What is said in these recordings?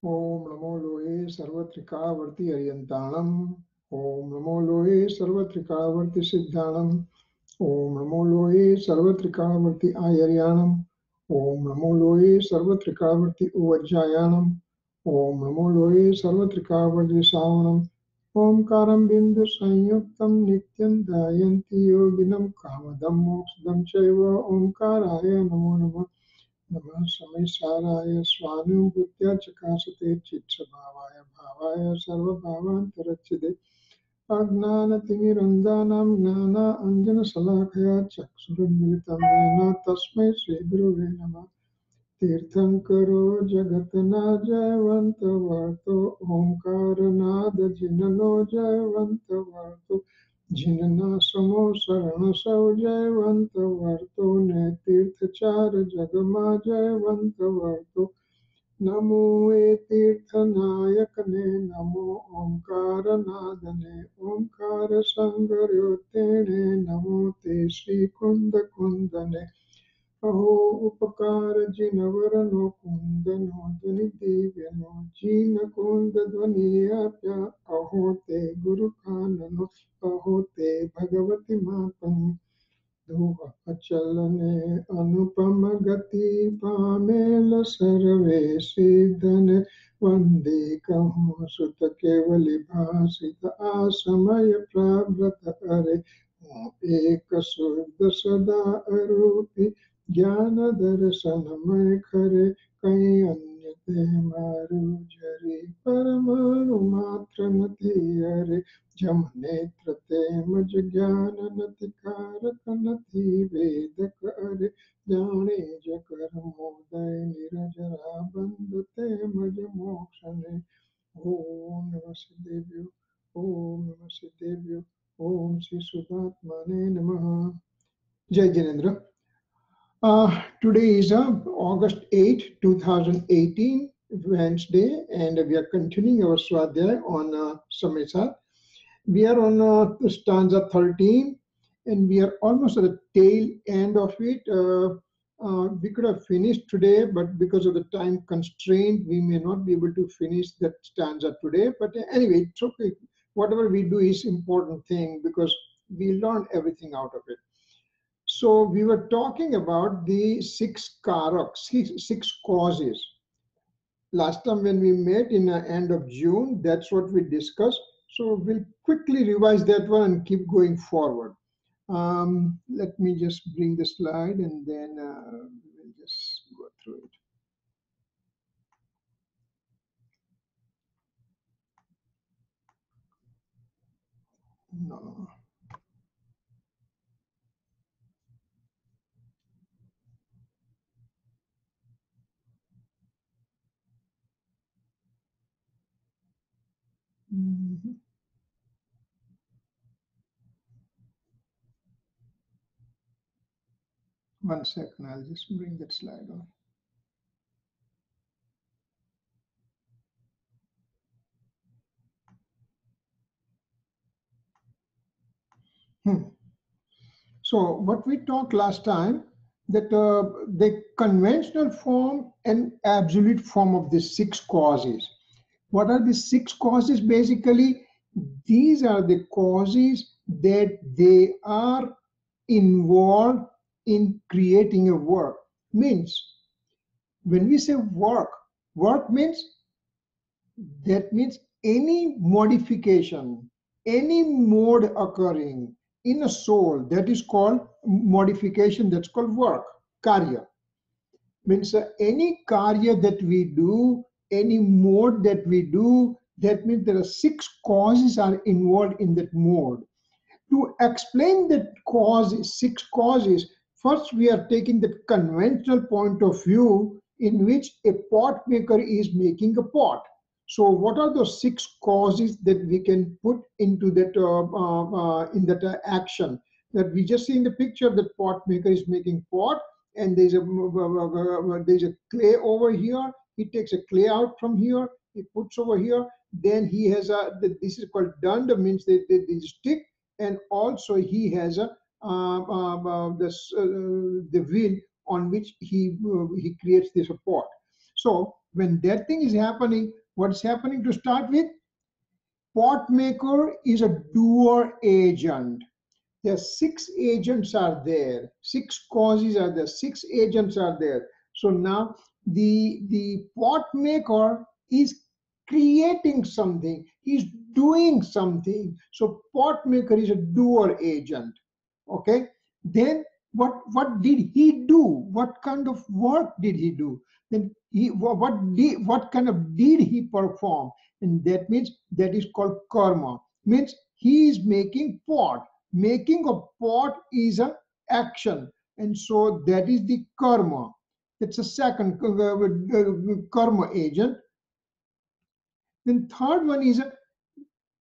ओम नमो लोहे सर्वत्रिकावर्ति अरियंताणम। ओम नमो लोहे सर्वत्रिकावर्ति सिद्धाणम। ओम नमो लोहे सर्वत्रिकावर्ति आयर्याणम। ओम नमो लोहे सर्वत्रिकावर्ति उवज्जायाणम। ओम नमो लोहे सर्वत्रिकावर्ति सावणम। ओंकारं बिंदु संयुक्तं नित्यं ध्यायन्ति योगिनं कामदं मोक्षदं चैव ओंकाराय नमो नमः। नमः समयसाराय स्वानुभूत्या चकासते चित्स्वभावाय भावाय सर्वभावान्तरच्चिदे अज्ञानतिमिरन्दानां ज्ञानाञ्जनशलाकया चक्षुरुन्मिलितं येन तस्मै श्रीगुरुवे नमः। तीर्थङ्करो जगन्नाथजयवन्तवर्तो ओङ्कारनादजिननो जयवन्तवर्तो जिनना समो शरणसौ जयवन्तवर्तो नेतीर्थचार जगमा जयवन्तवर्तो नमो तीर्थनायकने नमो ओंकारनादने ओंकार संगरोतेणे नमो ते श्रीकुंद कुंदने अहो उपकार जिनवरनो कुंदनो ध्वनि दिव्यनो जिन कुंद ध्वनियाप्य अहो ते गुरु काननो अहो ते भगवती मातनु चलने अनुपम गति पामेल सर्वे सिद्धन वंदे कहूँ सुत केवली भाषित आसमय प्राव्रत हरे एक शुद्ध सदा अरूपी ज्ञान दर्शनमय खरे कहीं अन्य ते मारू जरी परमाणु मात्र नथी हरे जम नेत्र ते मज ज्ञान नति कारक नथी वेदक अरे जाने जकर मोदय निरजरा बंद ते मज मोक्षने ओम नमः सिद्धेभ्यो ओम नमः सिद्धेभ्यो ओम श्री सुधात्मने नमः। जय Jinendra. Today is August 8, 2018, Wednesday, and we are continuing our Swadhyay on Samesa. We are on stanza 13, and we are almost at the tail end of it. We could have finished today, but because of the time constraint, we may not be able to finish that stanza today. But anyway, it's okay. Whatever we do is important thing because we learn everything out of it. So we were talking about the six karaks, six causes. Last time when we met in the end of June, that's what we discussed. So we'll quickly revise that one and keep going forward. Let me just bring the slide and then we'll just go through it. No. Mhm. One second, I'll just bring that slide on. So what we talked last time, that the conventional form and absolute form of the six causes. What are the six causes? Basically, these are the causes that they are involved in creating a work. Means, when we say work, work means, that means any modification, any mode occurring in a soul, that is called modification, that's called work, karya. Means any karya that we do, any mode that we do, that means there are six causes are involved in that mode. To explain that cause, six causes, first we are taking the conventional point of view in which a pot maker is making a pot. So what are those six causes that we can put into that in that action? That we just see in the picture that pot maker is making pot, and there's a clay over here. He takes a clay out from here. He puts over here. Then he has a, this is called danda, means the stick, and also he has a the wheel on which he creates this pot. So When that thing is happening, what's happening to start with? Pot maker is a doer agent. There are 6 agents are there, 6 causes are there, 6 agents are there. So now the pot maker is creating something, he's doing something. So pot maker is a doer agent. Okay, then what did he do? What kind of work did he do? Then what kind of deed he performed? And that means that is called karma. Means he is making pot. Making a pot is a action, and so that is the karma. That's a second karma agent. Then third one is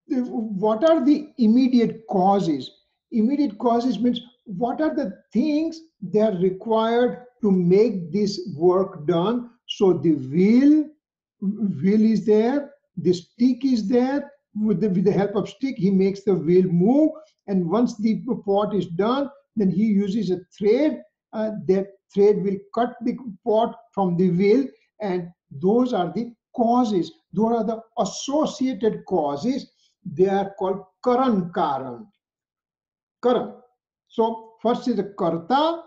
what are the immediate causes? Immediate causes means what are the things that are required to make this work done? So the wheel is there, the stick is there. With the help of stick, he makes the wheel move. And once the pot is done, then he uses a thread. That thread will cut the pot from the wheel, and those are the causes. Those are the associated causes. They are called Karan Karan. Karan. So first is the Karta,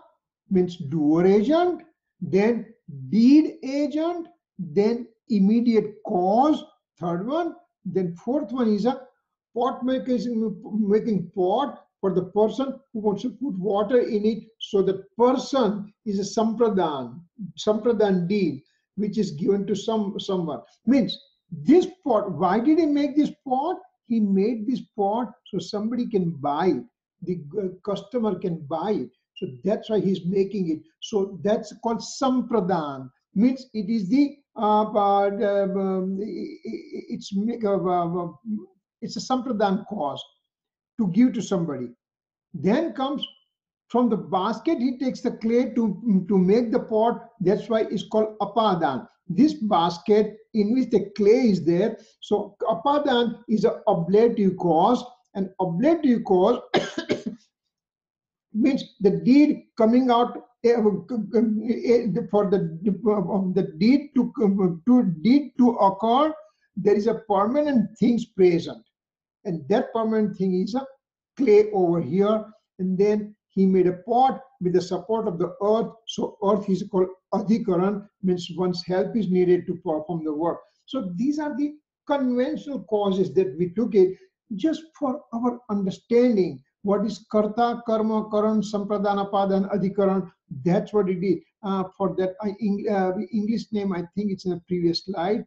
means doer agent, then deed agent, then immediate cause, third one, then fourth one is a pot maker is making pot for the person who wants to put water in it. So the person is a sampradhan deed, which is given to someone. Means this pot, why did he make this pot? He made this pot so somebody can buy it. The customer can buy it. So that's why he's making it. So that's called sampradhan. Means it is the it's a sampradhan cause to give to somebody. Then comes from the basket, he takes the clay to make the pot. That's why it's called apadan. This basket in which the clay is there. So apadan is an ablative cause, and ablative cause means the deed coming out for the deed to occur. There is a permanent things present, and that permanent thing is a clay over here. And then he made a pot with the support of the earth. So earth is called adhikaran, means one's help is needed to perform the work. So these are the conventional causes that we took it just for our understanding. What is karta, karma, karan, sampradhan, apadan, adhikaran? That's what it is. For that English name, I think it's in the previous slide.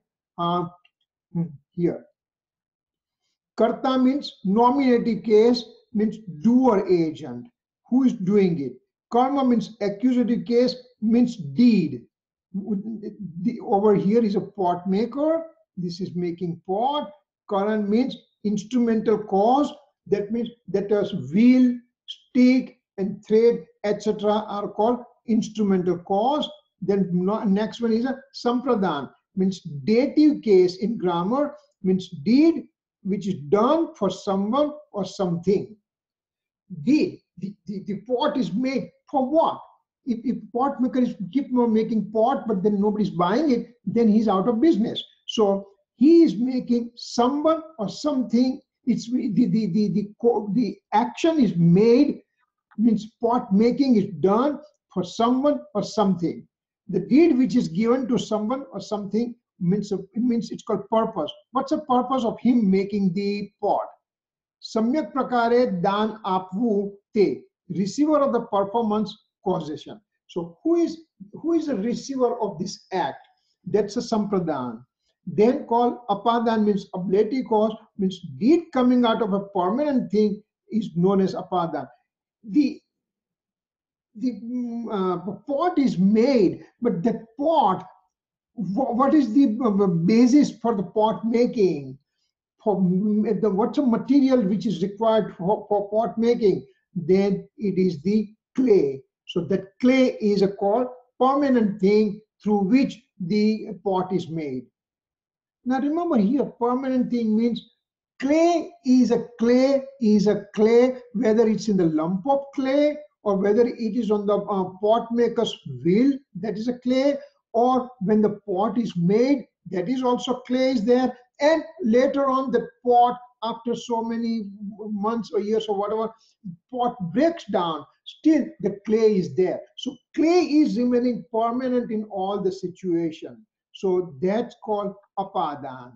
Here. Karta means nominative case, means doer agent, who is doing it. Karma means accusative case, means deed. Over here is a pot maker. This is making pot. Karan means instrumental cause. That means that as wheel, stick, and thread, etc. are called instrumental cause. Then next one is a sampradhan, means dative case in grammar, means deed which is done for someone or something. The pot is made for what? If pot maker is keep making pot, but then nobody's buying it, then he's out of business. So he is making someone or something. It's the action is made, means pot making is done for someone or something. The deed which is given to someone or something means it's called purpose. What's the purpose of him making the pot? Samyak prakare dan apvu te, receiver of the performance causation. So who is the receiver of this act? That's a sampradhan. Then called apadan, means ablative cause, means deed coming out of a permanent thing is known as apadan. The pot is made, but the pot, what is the basis for the pot making? What's the material which is required for pot making? Then it is the clay. So that clay is a called permanent thing through which the pot is made. Now remember here, permanent thing means clay is a clay, whether it's in the lump of clay or whether it is on the pot maker's wheel, that is a clay, or when the pot is made, that is also clay is there, and later on the pot, after so many months or years or whatever, pot breaks down, still the clay is there. So clay is remaining permanent in all the situation. So that's called apadan.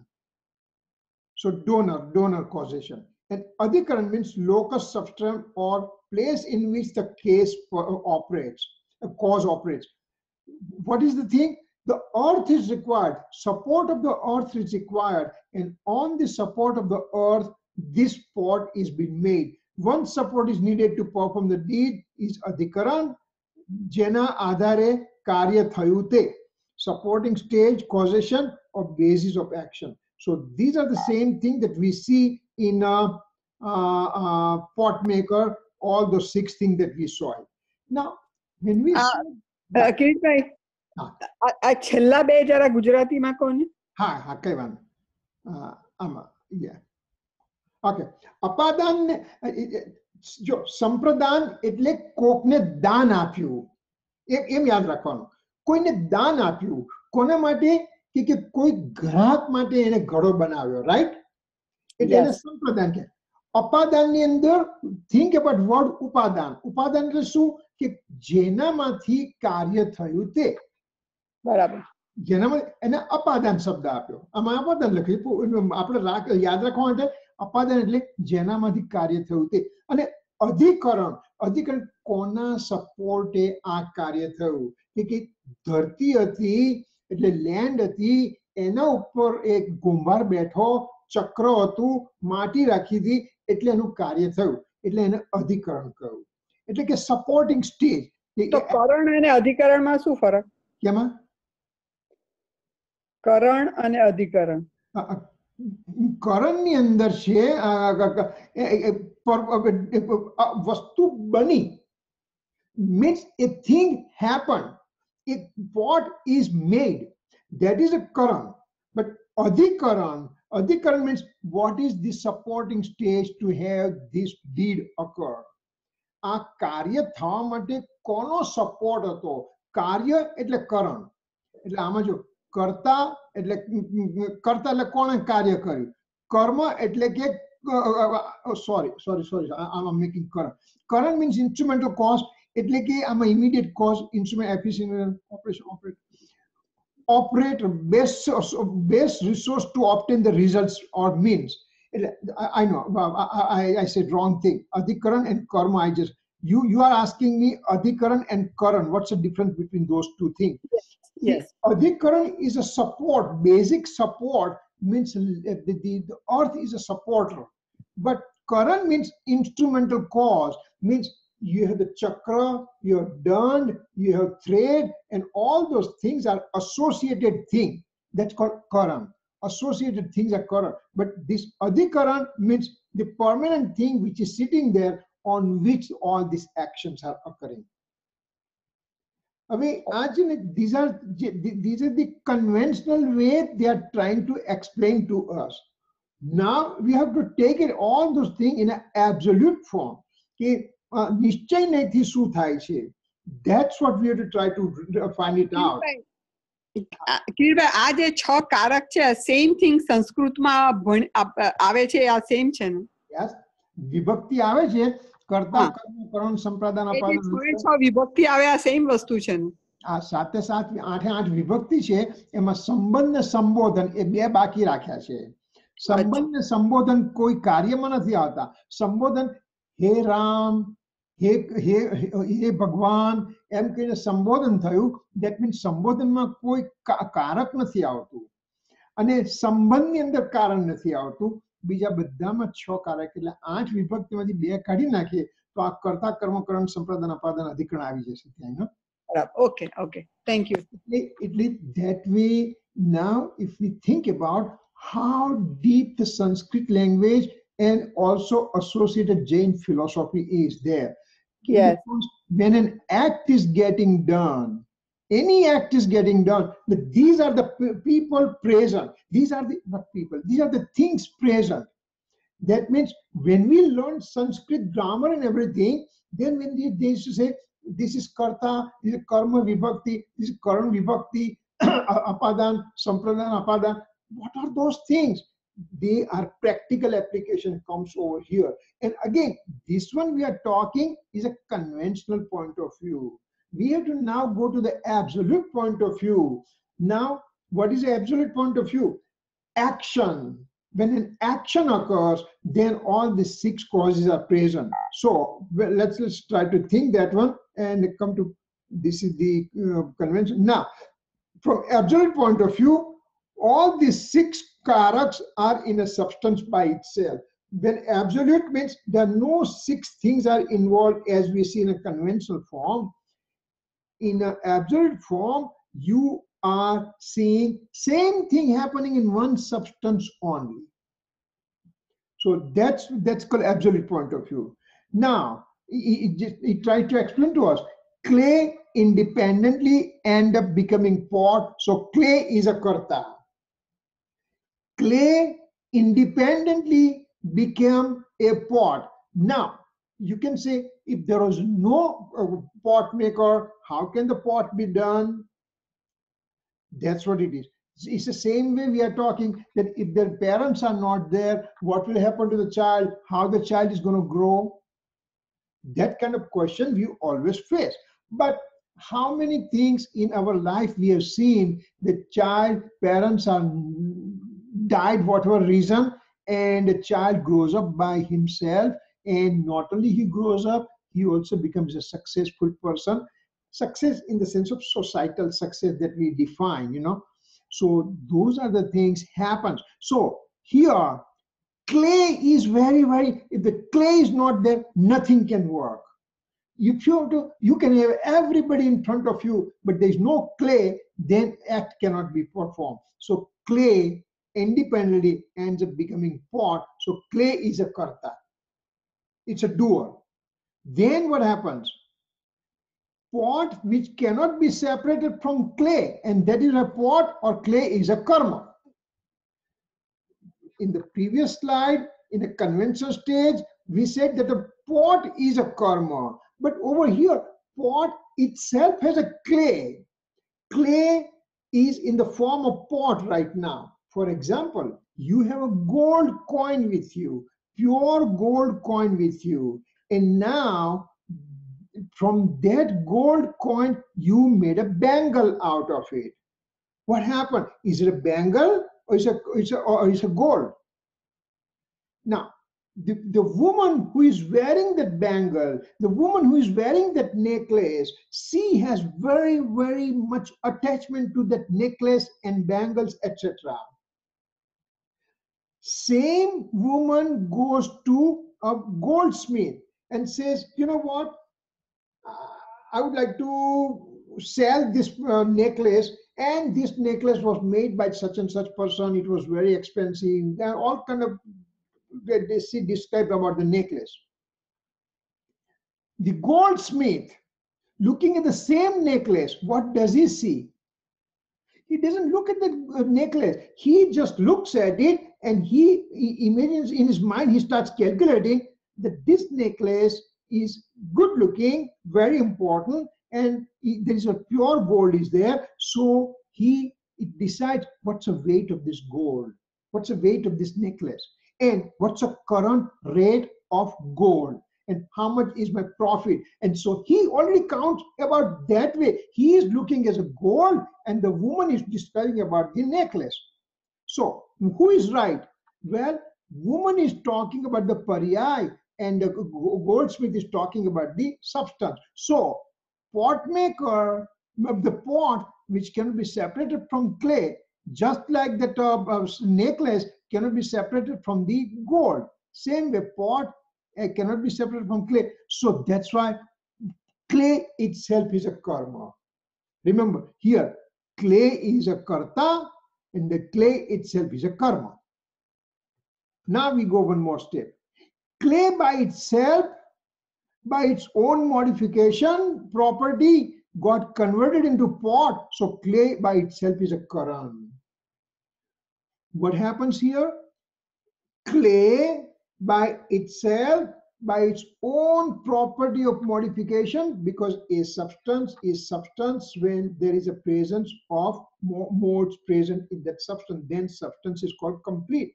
So donor causation. And adhikaran means locus substrum or place in which the case operates, a cause operates. What is the thing? The earth is required, support of the earth is required, and on the support of the earth, this pot is being made. One support is needed to perform the deed is adhikaran, jena adhare karya thayun te, supporting stage, causation, or basis of action. So these are the same thing that we see in a pot maker, all those 6 things that we saw. Now, when we saw, Kiritbhai આ છેલ્લા બે જરા ગુજરાતીમાં કહો ને. હા કઈ વાંધો આમાં ઓકે. અપાદાન જો સંપ્રદાન એટલે કોકને દાન આપ્યું, એમ યાદ રાખવાનું. કોઈને દાન આપ્યું, કોના માટે? કે કોઈ ગ્રાહક માટે એને ઘડો બનાવ્યો, રાઈટ? એટલે એને સંપ્રદાન કહે. અપાદાનની અંદર થિંક અબાઉટ વર્ડ ઉપાદાન. ઉપાદાન એટલે શું? કે જેનામાંથી કાર્ય થયું તે. બરાબર. જેનામાં એને અપાદાન શબ્દ આપ્યો. આમાં અપાદાન લખ્યું. આપણે યાદ રાખવા માટે અપાદાન એટલે જેનામાંથી કાર્ય થયું તે. અને અધિકરણ, અધિકરણ કોના સપોર્ટે આ કાર્ય થયું? કે ધરતી હતી એટલે લેન્ડ હતી, એના ઉપર એક કુંભાર બેઠો, ચક્ર હતું, માટી રાખી હતી, એટલે એનું કાર્ય થયું, એટલે એને અધિકરણ કહ્યું. એટલે કે સપોર્ટિંગ સ્ટેજ. તો કરણ અને અધિકરણમાં શું ફરક? કેમાં? કરણ અને અધિકરણ. કરણની અંદર છે વસ્તુ બની, means a thing happened, a pot is made, that is a karan. But adhikaran means what is the supporting stage to have this deed occur. આ કાર્ય થવા માટે કોનો સપોર્ટ હતો? કાર્ય એટલે કરણ. એટલે આમાં જો કર્તા એટલે કોણે કાર્ય કર્યું? કર્મ એટલે કે sorry, I'm making current. Current means instrumental cause, એટલે કે આમાં immediate cause, instrument, efficient operation, operate best resource to obtain the results or means. I know I said wrong thing. Adhikaran and karma. You are asking me adhikaran and karan. What's the difference between those 2 things? Yes. Adhikaran is a support, basic support, means the earth is a supporter. But karan means instrumental cause, means you have the chakra, you have dand, you have thread, and all those things are associated thing. That's called karan. Associated things are karan. But this adhikaran means the permanent thing which is sitting there on which all these actions are occurring. These are the conventional way they are trying to explain to us. Now we have to take it all those things in an absolute form. નિશ્ચય નહીંથી શું થાય છે? That's what we have to try to find it out. Kiritbhai આ જે 6 કારક છે, same thing સંસ્કૃતમાં આવે છે, આ સેમ છે ને? યસ, વિભક્તિ આવે છે, કર્તા, કર્મ, કરણ, સંપ્રદાન, અપાદાન. 6 વિભક્તિ આવે, આ સેમ વસ્તુ છે ને? આ 7 8 વિભક્તિ છે, એમાં સંબંધ ને સંબોધન એ 2 બાકી રાખ્યા છે. સંબંધ ને સંબોધન કોઈ કાર્યમાં નથી આવતા. સંબોધન હે રામ, હે ભગવાન એમ કહીને સંબોધન થયું. દેટ મીન્સ સંબોધનમાં કોઈ કારક નથી આવતું, અને સંબંધની અંદર કારણ નથી આવતું. બીજા બધામાં 6 કારક, એટલે 8 વિભક્તિમાંથી 2 કાઢી નાખીએ તો આ કર્તા, કર્મ, કરણ, સંપ્રદાન, અપાદાન, અધિકરણ આવી જશે ત્યાં. Okay, thank you. That way, now if we think about how deep the Sanskrit language and also associated Jain philosophy is there. Yes. Because when an act is getting done, any act is getting done, these are the people present. These are the things present. That means when we learn Sanskrit grammar and everything, then when they used to say this is karta, this is karma vibhakti, this is karan vibhakti, apadan, sampradan, apadan. What are those things? They are practical application comes over here. And again, this one we are talking is a conventional point of view. We have to now go to the absolute point of view. Now, what is the absolute point of view? Action. When an action occurs, then all the 6 causes are present. So well, let's try to think that one and come to this is the convention. Now, from absolute point of view, all these 6 karaks are in a substance by itself. When absolute means there are no 6 things are involved as we see in a conventional form. In an absolute form, you are seeing same thing happening in one substance only. So that's called absolute point of view. Now, he tried to explain to us, clay independently end up becoming pot. So clay is a karta. Clay independently became a pot. Now, you can say, if there was no pot maker, how can the pot be done? That's what it is. It's the same way we are talking that if their parents are not there, what will happen to the child? How the child is going to grow? That kind of question we always face. But how many things in our life we have seen the child, parents are died, whatever reason, and the child grows up by himself, and not only he grows up, he also becomes a successful person. Success in the sense of societal success that we define, you know. So those are the things happens. So here, clay is very, if the clay is not there, nothing can work. If you have to, you can have everybody in front of you, but there is no clay, then act cannot be performed. So clay independently ends up becoming pot. So clay is a karta. It's a doer. Then what happens? Pot which cannot be separated from clay, and that is a pot or clay is a karma. In the previous slide, in the conventional stage, we said that a pot is a karma. But over here, pot itself has a clay. Clay is in the form of pot right now. For example, you have a gold coin with you, pure gold coin with you. And now, from that gold coin, you made a bangle out of it. What happened? Is it a bangle or is it a gold? Now, the woman who is wearing that bangle, the woman who is wearing that necklace, she has very, very much attachment to that necklace and bangles, etc. Same woman goes to a goldsmith and says, you know what, I would like to sell this necklace, and this necklace was made by such and such person, it was very expensive. There are all kind of they see described about the necklace. The goldsmith, looking at the same necklace, what does he see? He doesn't look at the necklace. He just looks at it and he imagines in his mind, he starts calculating that this necklace is good looking, very important, and there is a pure gold is there. So he decides what's the weight of this gold, what's the weight of this necklace, and what's the current rate of gold, and how much is my profit. And so he already counts about that way. He is looking as a gold, and the woman is describing about the necklace. So who is right? Well, woman is talking about the paryay, and the goldsmith is talking about the substance. So pot maker, the pot which cannot be separated from clay, just like that necklace cannot be separated from the gold. Same way, pot cannot be separated from clay. So that's why clay itself is a karma. Remember, here, clay is a karta, and the clay itself is a karma. Now we go one more step. Clay by itself, by its own modification property, got converted into pot. So clay by itself is a karan. What happens here? Clay by itself by its own property of modification, because a substance is substance when there is a presence of modes present in that substance, then substance is called complete.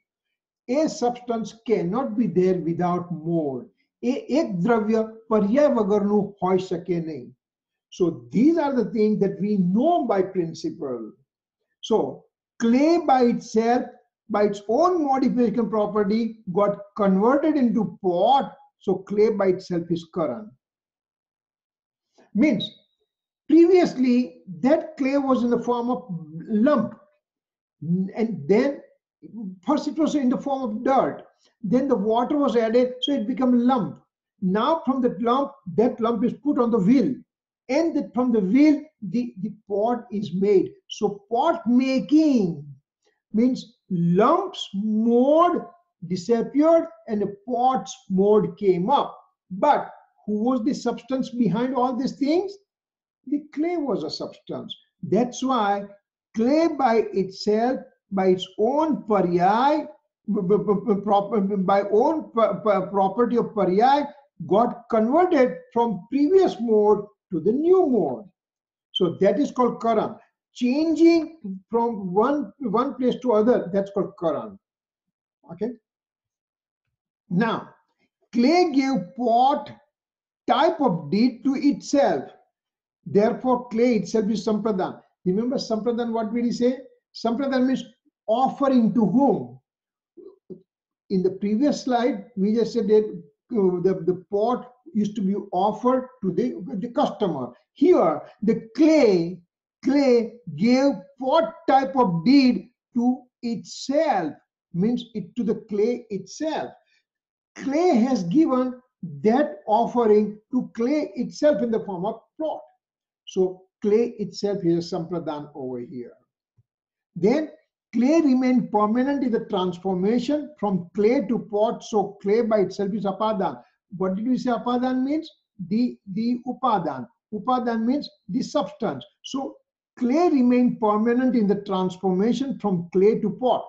A substance cannot be there without mode. એક દ્રવ્ય પર્યાય વગરનું હોઈ શકે નહીં. So these are the things that we know by principle. So clay by itself, by its own modification property, got converted into pot. So clay by itself is Karan. Means previously that clay was in the form of lump, and then first it was in the form of dirt, then the water was added, so it became a lump. Now from that lump is put on the wheel, and that from the wheel the pot is made. So pot making means lumps mode disappeared and a pot's mode came up. But who was the substance behind all these things? The clay was a substance. That's why clay by itself, by its own paryay, by own property of paryay, got converted from previous mode to the new mode. So that is called Karan. Changing from one place to other, that's called Karan. Okay. Now, clay gave pot type of deed to itself. Therefore, clay itself is Sampradhan. Remember Sampradhan, what did he say? Sampradhan means offering to whom? In the previous slide, we just said that the pot used to be offered to the customer. Here, the clay gave pot type of deed to itself, means it to the clay itself. Clay has given that offering to clay itself in the form of pot. So clay itself is a Sampradhan over here. Then clay remained permanent in the transformation from clay to pot. So clay by itself is Apadan. What did we say Apadan means? The Upadan. Upadan means the substance. So clay remained permanent in the transformation from clay to pot.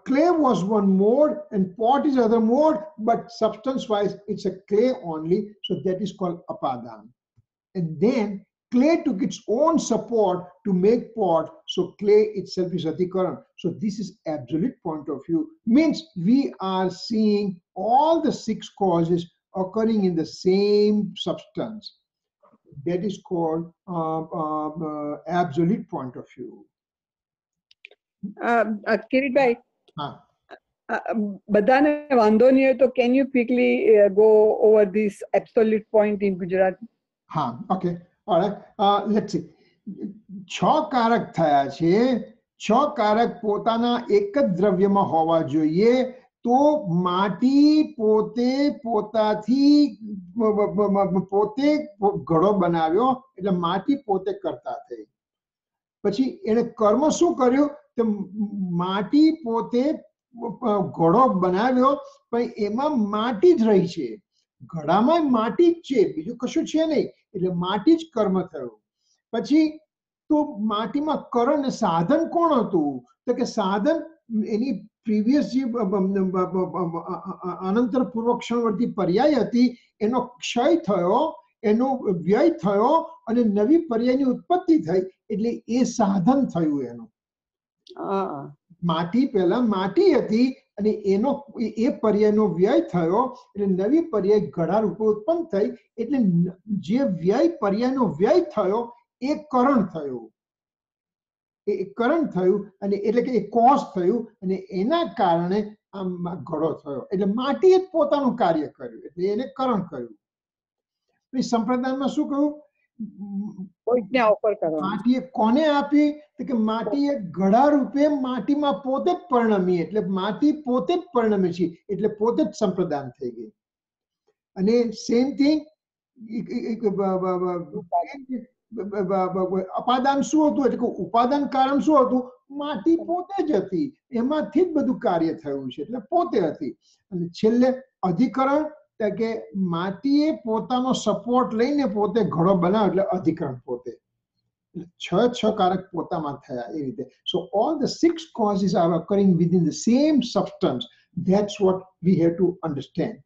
Clay was one mode and pot is other mode, but substance wise it's a clay only, so that is called Apadan. And then clay took its own support to make pot, so clay itself is Adhikaran. So this is absolute point of view, means we are seeing all the 6 causes occurring in the same substance. That is called absolute point of view. Kiritbhai, બધાને વાંધો નહીં હોય તો can you quickly go over this absolute point in Gujarati? હા, okay, all right. Let's see. 6 કારક થયા છે. 6 કારક પોતાના એક જ દ્રવ્યમાં હોવા જોઈએ. તો માટી પોતે પોતાથી પોતે ઘડો બનાવ્યો, એટલે માટી પોતે કરતા થઈ. પછી એને કર્મ શું કર્યું? તો માટી પોતે ઘડો બનાવ્યો, પણ એમાં માટી જ રહી છે. ઘડામાં માટી જ છે, બીજું કશું છે નહીં, એટલે માટી જ કર્મ થયું. પછી તો માટીમાં કરણ સાધન કોણ હતું? તો કે સાધન એની પ્રીવિયસ જે અનંતર પૂર્વક્ષણવર્તી પર્યાય હતી એનો ક્ષય થયો, એનો વ્યય થયો અને નવી પર્યાયની ઉત્પત્તિ થઈ, એટલે એ સાધન થયું એનું. માટી પહેલા માટી હતી અને એનો એ પર્યાયનો વ્યય થયો, એટલે નવી પર્યાય ઘડા રૂપે ઉત્પન્ન થઈ, એટલે જે વ્યય પર્યાયનો વ્યય થયો એ કરણ થયું. એ કરણ થયું અને એટલે કે એ કોષ થયું અને એના કારણે આ ઘડો થયો. એટલે માટીએ જ પોતાનું કાર્ય કર્યું, એટલે એને કરણ કર્યું. સંપ્રદાયમાં શું કહ્યું? માટીએ કોને આપી? તો કે માટીએ ઘડા રૂપે માટીમાં પોતે જ પરિણમી, એટલે માટી પોતે જ પરિણમે છે, એટલે પોતે જ સંપ્રદાન થઈ ગઈ. અને સેમ થિંગ અપાદાન શું હતું? એટલે કે ઉપાદાન કારણ શું હતું? માટી પોતે જ હતી, એમાંથી જ બધું કાર્ય થયું છે, એટલે પોતે હતી. અને છેલ્લે અધિકરણ, કે માટીએ પોતાનો સપોર્ટ લઈને પોતે ઘડો બનાવ્યો, એટલે અધિકરણ પોતે. 6 કારક પોતામાં થયા એ રીતે. So all the 6 causes are occurring within the same substance. That's what we have to understand.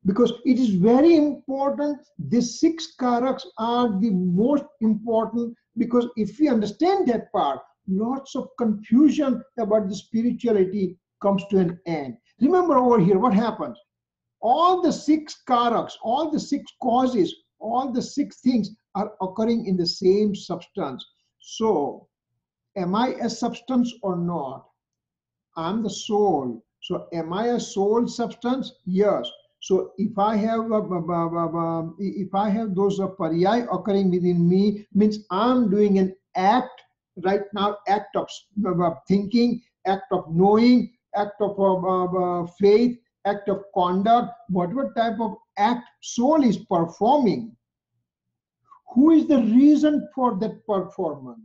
Because it is very important, these 6 karaks are the most important, because if we understand that part, lots of confusion about the spirituality comes to an end. Remember over here, what happens? All the 6 karaks, all the 6 causes, all the 6 things are occurring in the same substance. So, am I a substance or not? I'm the soul. So, am I a soul substance? Yes. So, if I have those pariyai occurring within me, means I'm doing an act right now, act of thinking, act of knowing, act of faith, act of conduct, whatever type of act soul is performing. Who is the reason for that performance?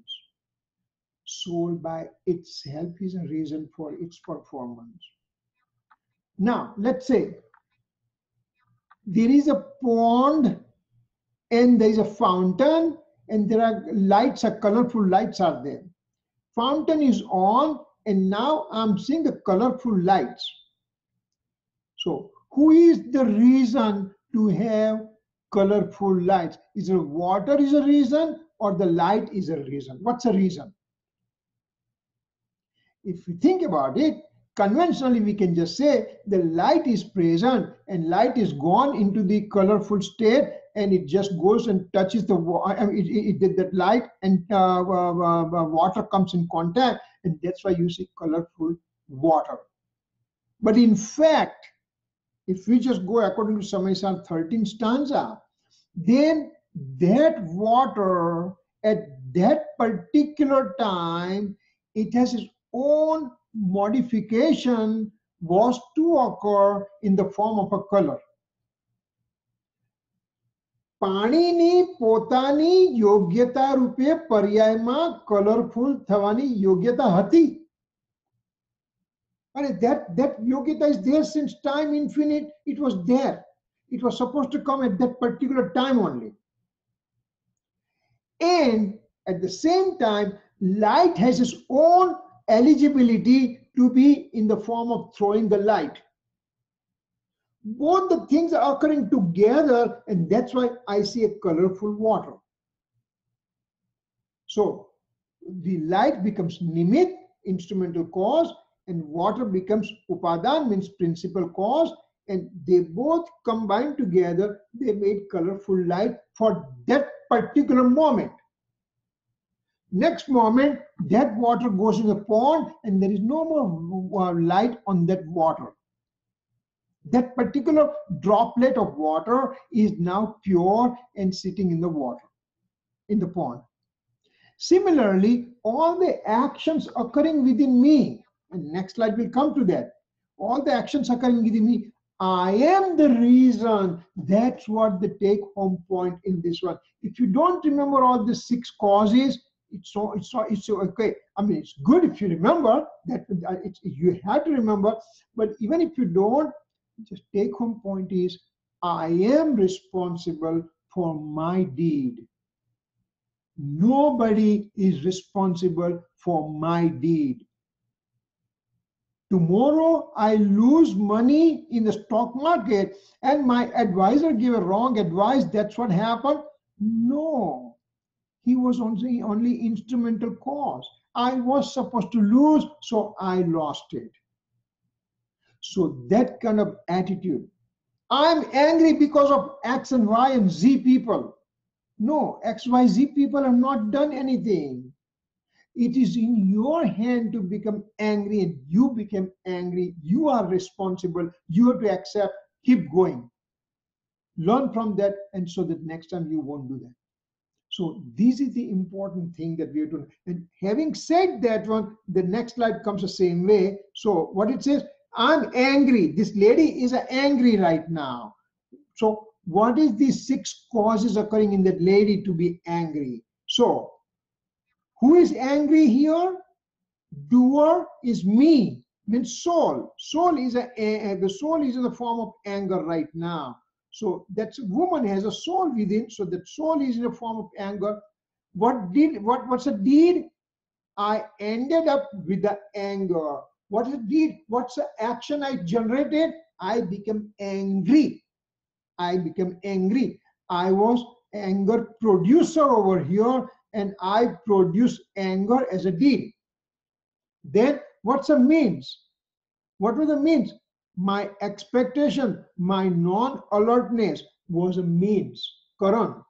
Soul by itself is a reason for its performance. Now, let's say there is a pond and there is a fountain and there are lights, colorful lights are there. Fountain is on and now I'm seeing the colorful lights. So, who is the reason to have colorful lights? Is it water is a reason or the light is a reason? What's the reason? If we think about it, conventionally we can just say the light is present and light is gone into the colorful state and it just goes and touches the that light and water comes in contact, and that's why you see colorful water. But in fact, if we just go according to Samyasar 13th stanza, then that water at that particular time, it has its own modification was to occur in the form of a color. પાણીની પોતાની યોગ્યતા રૂપે પર્યાયમાં colourful થવાની યોગ્યતા હતી. And that yogyata is there since time infinite. It was there. It was supposed to come at that particular time only. And at the same time, light has its own eligibility to be in the form of throwing the light. Both the things are occurring together, and that's why I see a colorful water. So the light becomes nimit, instrumental cause, and water becomes upadan, means principal cause, and they both combined together, they made colorful light for that particular moment. Next moment, that water goes in the pond and there is no more light on that water. That particular droplet of water is now pure and sitting in the water, in the pond. Similarly, all the actions occurring within me, and next slide will come to that, all the actions occurring within me, I am the reason. That's what the take home point in this one. If you don't remember all the 6 causes, it's okay. I mean, it's good if you remember that. You have to remember, but even if you don't, just take home point is I am responsible for my deed. Nobody is responsible for my deed. Tomorrow I lose money in the stock market and my advisor gave a wrong advice. That's what happened? No. He was only instrumental cause. I was supposed to lose, so I lost it. So that kind of attitude. I'm angry because of X and Y and Z people. No, X, Y, Z people have not done anything. It is in your hand to become angry, and you became angry. You are responsible. You have to accept, keep going. Learn from that, and so that next time you won't do that. So this is the important thing that we have to. And having said that one, the next slide comes the same way. So what it says, I'm angry. This lady is angry right now. So what is the 6 causes occurring in that lady to be angry? So who is angry here? Doer is me, means soul. Soul is the soul is in the form of anger right now. So that woman has a soul within, so that soul is in the form of anger. What's the deed? I ended up with the anger. What is the deed? What's the action I generated? I became angry. I became angry. I was anger producer over here, and I produce anger as a deed. Then what's the means? What were the means? My expectation, my non-alertness was a means. Karan.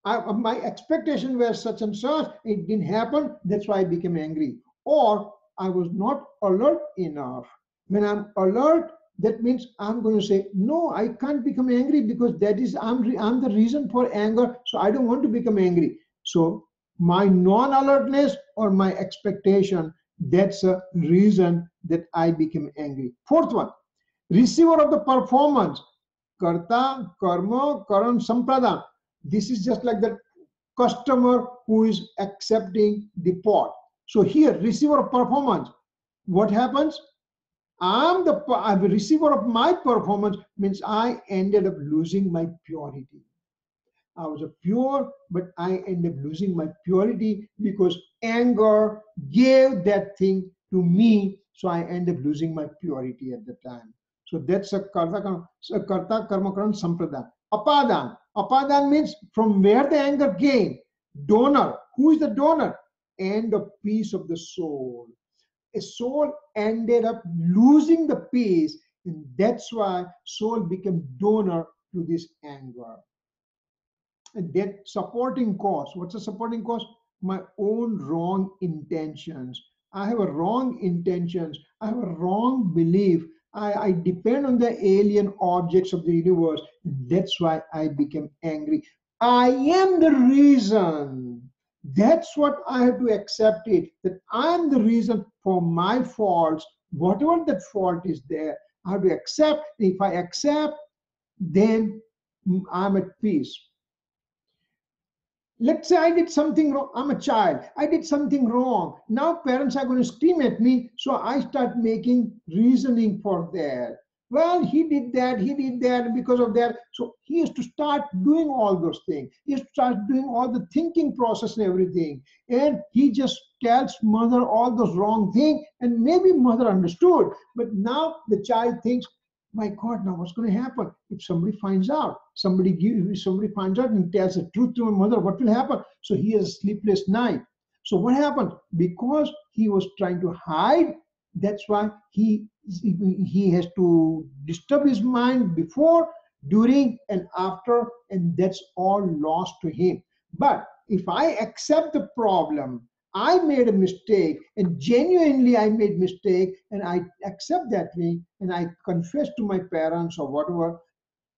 My expectation were such and such, it didn't happen, that's why I became angry. Or I was not alert enough. When I'm alert, that means I'm going to say, no, I can't become angry because that is, I'm the reason for anger, so I don't want to become angry. So my non-alertness or my expectation, that's a reason that I became angry. Fourth one, receiver of the performance, karta, karma, karan, sampradana. This is just like the customer who is accepting the pot. So here, receiver of performance, what happens? I'm the receiver of my performance, means I ended up losing my purity. I was a pure, but I ended up losing my purity because anger gave that thing to me. So I ended up losing my purity at the time. So that's a karta karma karan sampradana. Apadan. Apadan means from where the anger came. Donor. Who is the donor? And the peace of the soul. A soul ended up losing the peace, and that's why soul became donor to this anger. And that supporting cause. What's a supporting cause? My own wrong intentions. I have a wrong intentions. I have a wrong belief. I depend on the alien objects of the universe. That's why I became angry. I am the reason. That's what I have to accept it. That I'm the reason for my faults. Whatever that fault is there, I have to accept. If I accept, then I'm at peace. Let's say I did something wrong. I'm a child. I did something wrong. Now parents are going to scream at me. So I start making reasoning for that. Well, he did that, and because of that. So he has to start doing all those things. He has to start doing all the thinking process and everything. And he just tells mother all those wrong things. And maybe mother understood. But now the child thinks, my God, now what's going to happen if somebody finds out? Somebody finds out and tells the truth to my mother, what will happen? So he has a sleepless night. So what happened? Because he was trying to hide, that's why he has to disturb his mind before, during, and after, and that's all lost to him. But if I accept the problem, I made a mistake, and genuinely I made mistake, and I accept that thing, and I confess to my parents or whatever,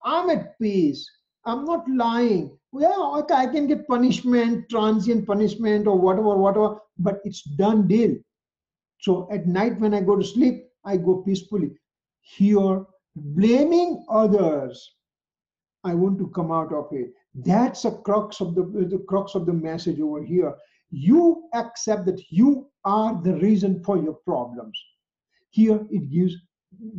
I'm at peace. I'm not lying. Well, okay, I can get punishment, transient punishment or whatever, but it's done deal. So at night when I go to sleep, I go peacefully. Here, blaming others, I want to come out of it. That's the crux of the message over here. You accept that you are the reason for your problems. Here it gives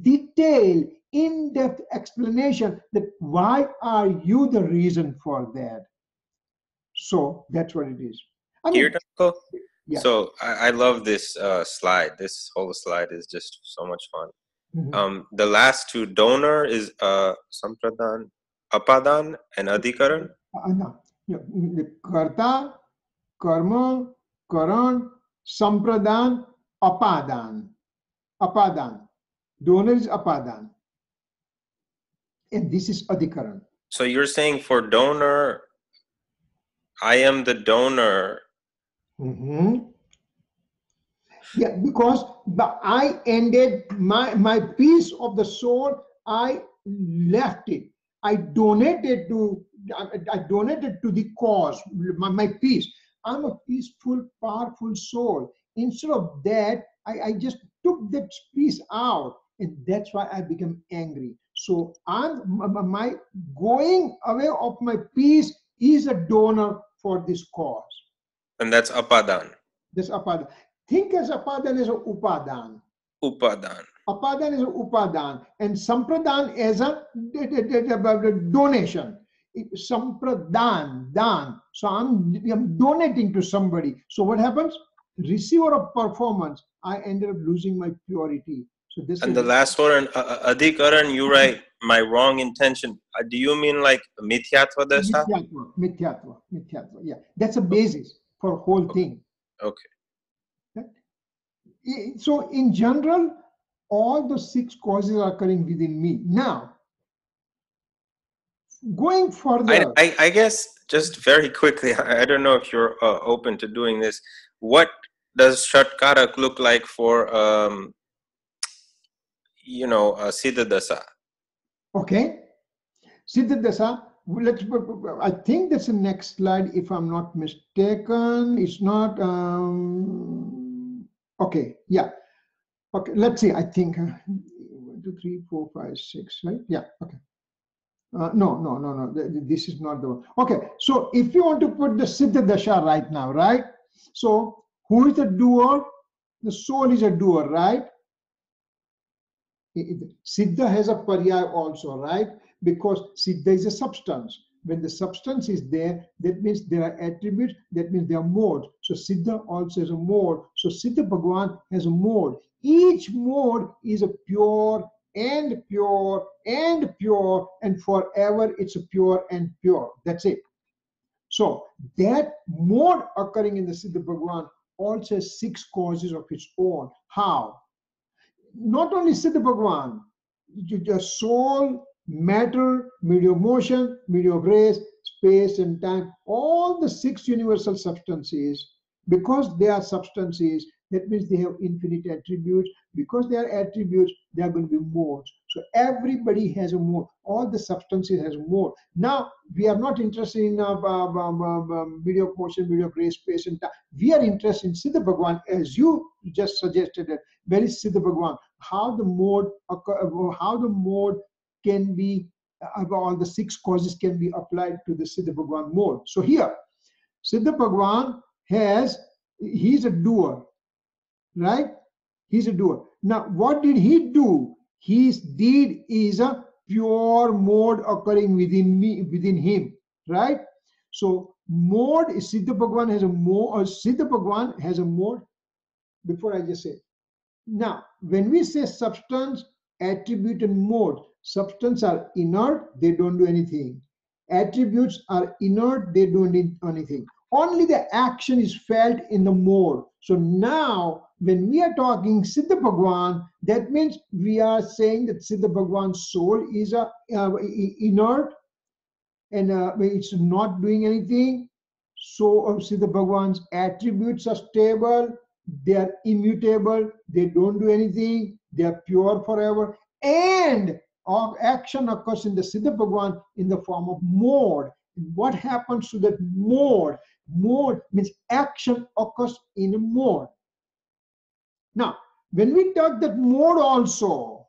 detailed, in-depth explanation that why are you the reason for that. So that's what it is. I mean, Kirtanko? yeah. So I love this slide. This whole slide is just so much fun. Mm-hmm. The last two, donor is Sampradan, Apadan, and Adhikaran. No. The karta, karma, karan, sampradan, apadan. Apadan. Donor is apadan. And this is adhikaran. So you're saying for donor, I am the donor. Mm-hmm. Yeah, because I ended my piece of the soul, I left it. I donated to the cause, my piece. I'm a peaceful, powerful soul. Instead of that, I just took that piece out, and that's why I became angry. So my going away of my peace is a donor for this cause. And that's Apadan. This apadan. Think as apadan as a upadan. Upadan. Apadan is a upadan, and sampradan as a donation. Sampradan, dan. So I'm donating to somebody. So what happens? receiver of performance, I ended up losing my purity. So this And is the last one, adhikaran, you write my wrong intention. Do you mean like mithyatva dasa? Mithyatva. Yeah, that's a basis for whole thing. Okay. So in general, all the 6 causes are occurring within me. Now, going further, I guess just very quickly, I don't know if you're open to doing this. What does Shatkarak look like for, Siddha Dasa? okay, Siddha Dasa, I think that's the next slide, if I'm not mistaken. It's not, okay, yeah. Okay, let's see, I think 1, 2, 3, 4, 5, 6, right? Yeah, okay. No. This is not the one. Okay, so if you want to put the Siddha Dasha right now, right? So who is the doer? The soul is a doer, right? Siddha has a paryay also, right? Because Siddha is a substance. When the substance is there, that means there are attributes, that means there are modes. So Siddha also has a mode. So Siddha Bhagavan has a mode. Each mode is a pure and pure and pure, and forever it's a pure and pure. That's it. So that mode occurring in the Siddha Bhagavan also has 6 causes of its own. How? Not only Siddha Bhagavan, the soul, matter, medium motion, medium race, space and time, all the 6 universal substances, because they are substances, that means they have infinite attributes. Because they are attributes, they are going to be modes. So everybody has a mode. All the substances has a mode. Now, we are not interested in medium motion, medium race, space and time. We are interested in Siddha Bhagavan, as you just suggested it. Where is Siddha Bhagavan? How the mode can be, all the 6 causes can be applied to the Siddha Bhagavan mode. So here, Siddha Bhagavan he's a doer, right? He's a doer. Now, what did he do? His deed is a pure mode occurring within him, right? So mode, Siddha Bhagavan has a mode, or Siddha Bhagavan has a mode. Before I just say, now, when we say substance, attribute and mode, substance are inert, they don't do anything. Attributes are inert, they don't do anything. Only the action is felt in the mode. So now, when we are talking Siddha Bhagavan, that means we are saying that Siddha Bhagavan's soul is inert and it's not doing anything. So Siddha Bhagavan's attributes are stable, they are immutable, they don't do anything, they are pure forever, and action occurs in the Siddha Bhagavan in the form of mode. What happens to that mode? Mode means action occurs in a mode. Now, when we talk that mode also,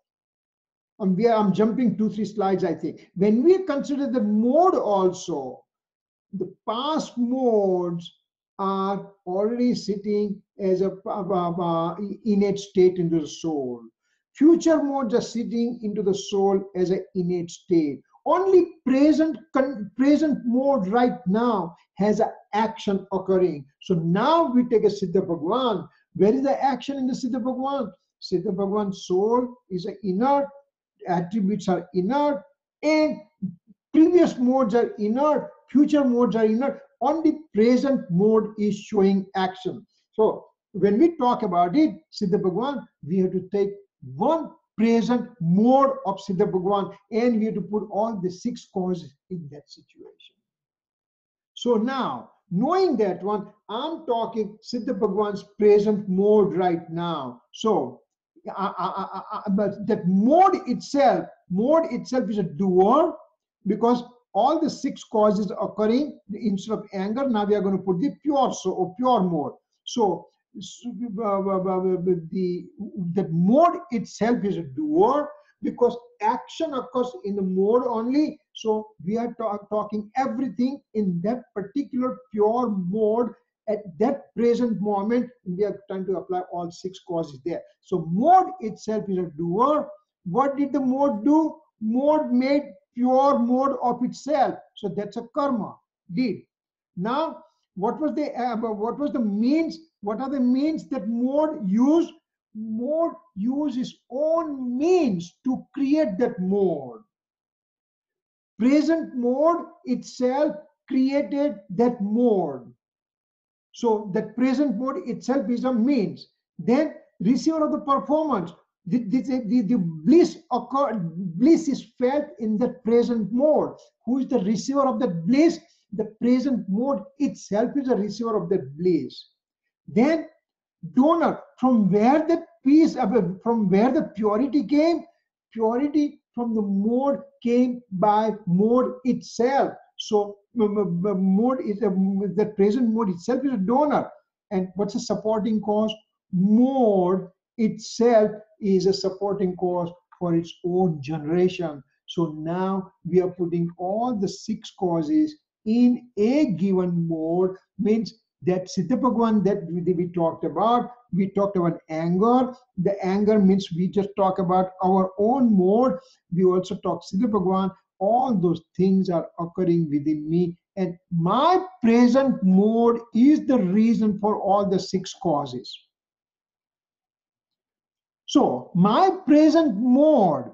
I'm jumping 2-3 slides, I think. When we consider the mode also, the past modes are already sitting as a innate state into the soul. Future modes are sitting into the soul as an innate state. Only present mode right now has an action occurring. So now we take a Siddha Bhagavan. Where is the action in the Siddha Bhagavan? Siddha Bhagavan's soul is inert, attributes are inert, and previous modes are inert, future modes are inert. Only present mode is showing action. So when we talk about it, Siddha Bhagavan, we have to take one present mode of Siddha Bhagavan, and we have to put all the 6 causes in that situation. So now, knowing that one, I'm talking Siddha Bhagavan's present mode right now. So but that mode itself is a doer, because all the 6 causes occurring instead of anger. Now we are going to put the pure mode. So the mode itself is a doer, because action occurs in the mode only. So we are talking everything in that particular pure mode at that present moment. We are trying to apply all 6 causes there. So mode itself is a doer. What did the mode do? Mode made pure mode of itself. So that's a karma, deed. Now What was the means? What are the means that mode used? Mode used its own means to create that mode. Present mode itself created that mode. So that present mode itself is a means. Then receiver of the performance. The bliss is felt in the present mode. Who is the receiver of that bliss? The present mode itself is a receiver of that bliss. Then donor, from where the peace, from where the purity came? Purity from the mode came by mode itself. So mode is the present mode itself is a donor. And what's a supporting cause? Mode itself is a supporting cause for its own generation. So now we are putting all the 6 causes in a given mode, means that Siddha Bhagwan that we talked about anger. The anger means we just talk about our own mode. We also talk Siddha Bhagwan. All those things are occurring within me, and my present mode is the reason for all the 6 causes. So my present mode,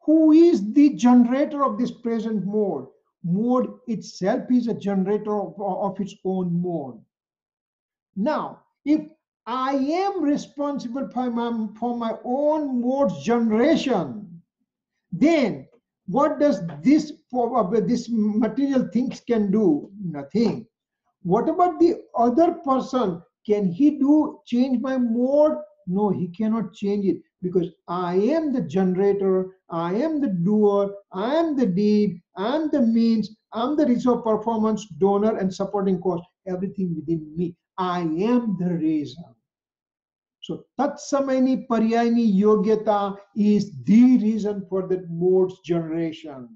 who is the generator of this present mode? Mode itself is a generator of its own mode. Now, if I am responsible for my own mode's generation, then what does this material things can do? Nothing. What about the other person? Can he change my mode? No, he cannot change it, because I am the generator, I am the doer, I am the deed, I am the means, I am the resource performance, donor and supporting cause, everything within me. I am the reason. So Tatsamani Paryayani Yogyata is the reason for that mode's generation.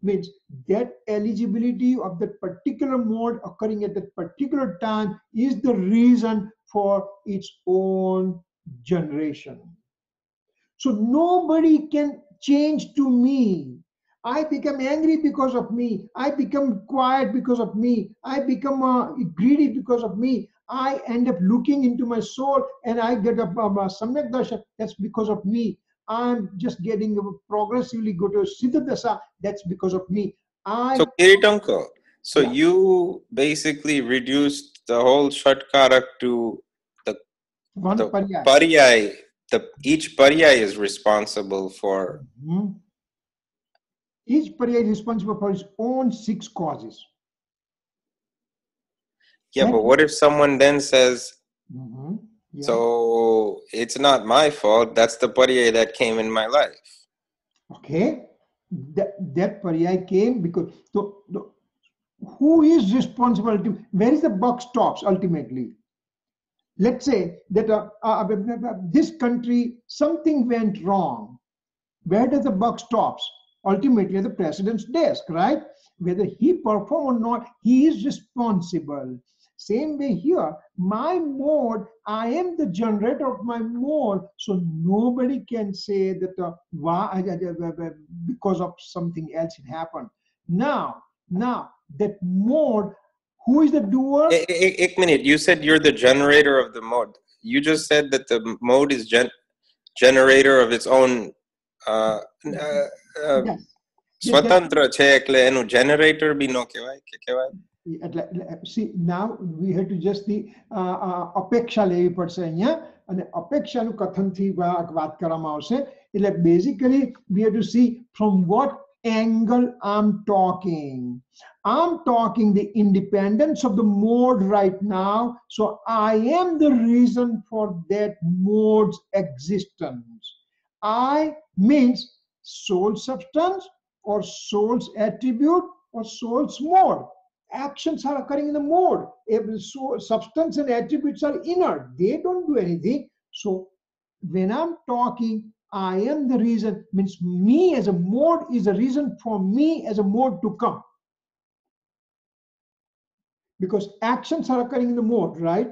Means that eligibility of that particular mode occurring at that particular time is the reason for its own generation. So nobody can change to me. I become angry because of me. I become quiet because of me. I become greedy because of me. I end up looking into my soul and I get a samyak dasha. That's because of me. I'm just getting progressively go to Siddha Dasa. That's because of me. So Kiritanko, so Yeah. you basically reduced the whole Shatkarak to the Paryay. Paryay. Each Paryay is responsible for. Each Paryay is responsible for its own 6 causes. Yeah, but what if someone then says, Yeah. so it's not my fault, that's the Paryay that came in my life? Okay, that Paryay came because who is responsible? Where is the buck stops ultimately? Let's say that this country, something went wrong. Where does the buck stops? Ultimately, at the president's desk, right? Whether he perform or not, he is responsible. Same way here, my mode, I am the generator of my mode, so nobody can say that because of something else it happened. Now that mode, who is the doer? Ek minute, you said you're the generator of the mode. You just said that the mode is generator of its own. Yes. Swatantra છે એટલે એનું generator બી નો કહેવાય કે કહેવાય? See, now we have to just the અપેક્ષા લેવી પડશે અહીંયા, અને અપેક્ષાનું કથનથી વાત કરવામાં આવશે. એટલે basically we have to see from what angle I'm talking. I'm talking the independence of the mode right now, so I am the reason for that mode's existence. I means soul substance or soul's attribute or soul's mode. Actions are occurring in the mode. Substance and attributes are inert. They don't do anything. So when I'm talking, I am the reason, means me as a mode is a reason for me as a mode to come. Because actions are occurring in the mode, right?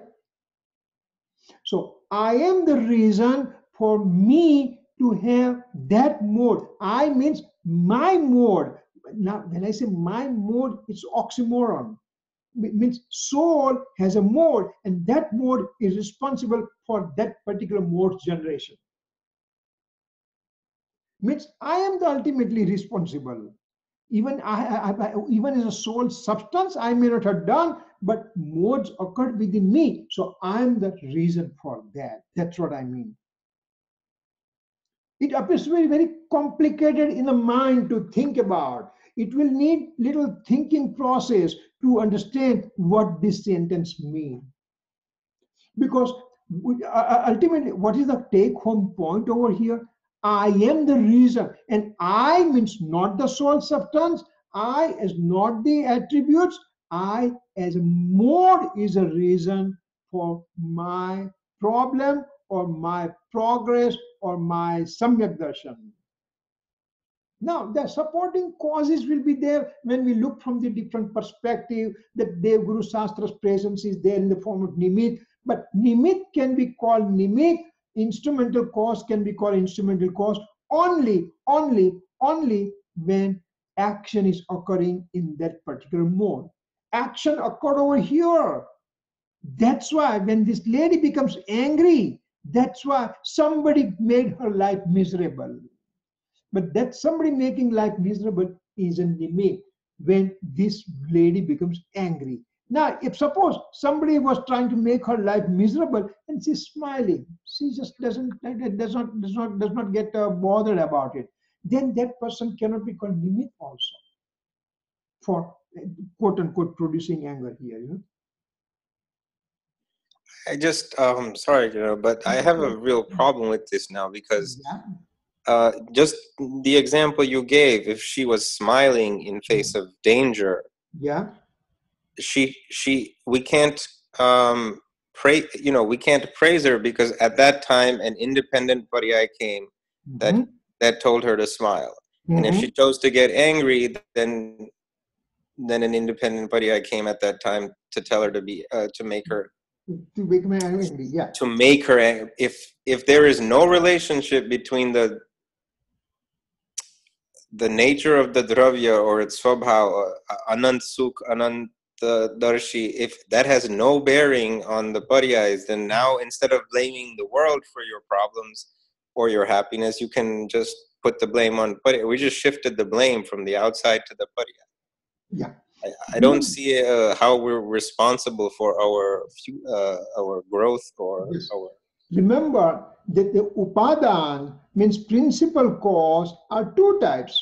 So I am the reason for me to have that mode. I means my mode. now when I say my mode, it's oxymoron. It means soul has a mode, and that mode is responsible for that particular mode's generation. Means I am the ultimately responsible. Even even as a soul substance, I may not have done, but modes occurred within me. So I am the reason for that. That's what I mean. It appears very, very complicated in the mind to think about. It will need little thinking process to understand what this sentence means. Because ultimately, what is the take-home point over here? I am the reason, and I means not the soul substance. I is not the attributes. I as a mode is a reason for my problem or my progress or my samyak darshan. Now, the supporting causes will be there when we look from the different perspective. That Dev Guru Shastra's presence is there in the form of nimit. But nimit can be called nimit, instrumental cause can be called instrumental cause only when action is occurring in that particular mode. Action occurred over here. That's why when this lady becomes angry, that's why somebody made her life miserable. But that somebody making life miserable is a nimit when this lady becomes angry. Now, if suppose somebody was trying to make her life miserable and she's smiling, she just does not get bothered about it, then that person cannot be called nimit also for quote unquote producing anger here. You know? I just sorry, but I have a real problem with this now because just the example you gave, if she was smiling in face of danger, we can't pray, we can't praise her because at that time an independent Pariyai came that told her to smile. And if she chose to get angry, then an independent Pariyai came at that time to tell her to be to make her angry. To make her angry. If there is no relationship between the nature of the dravya or its swabhav, anant sukh, anant darshi, if that has no bearing on the pariyais, then now instead of blaming the world for your problems or your happiness, you can just put the blame on pariyai. We just shifted the blame from the outside to the pariyai. Yeah. I don't see how we're responsible for our growth or our. Remember that the upadan means principal cause are two types.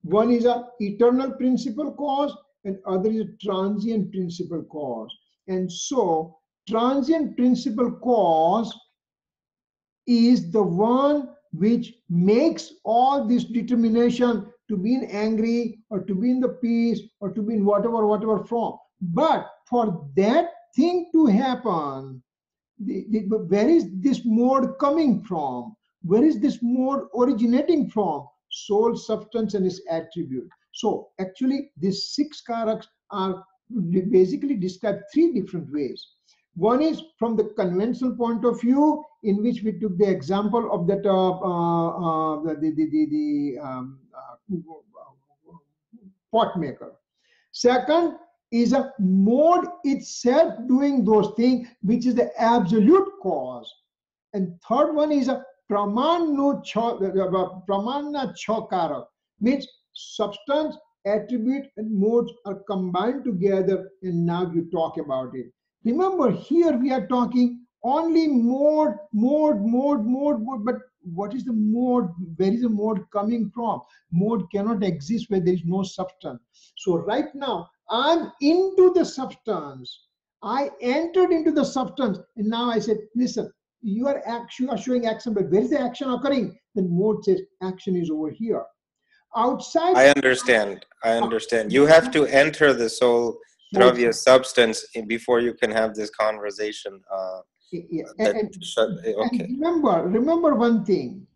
One is an eternal principal cause and other is a transient principal cause. And so transient principal cause is the one which makes all this determination to be in angry or to be in the peace or to be in whatever form. But for that thing to happen, where is this mode coming from? Where is this mode originating from? Soul, substance, and its attribute. So actually, these 6 karaks are basically described 3 different ways. One is from the conventional point of view, in which we took the example of that pot maker. Second is a mode itself doing those things, which is the absolute cause. And third one is a pramana chokara, means substance, attribute, and modes are combined together, and now you talk about it. Remember, here we are talking only mode, but what is the mode? Where is the mode coming from? Mode cannot exist where there is no substance. So right now, I'm into the substance. I entered into the substance, and now I said, listen, you are showing action, but where is the action occurring? Then mode says action is over here. Outside. I understand. You have to enter the soul dravya substance before you can have this conversation. And remember one thing.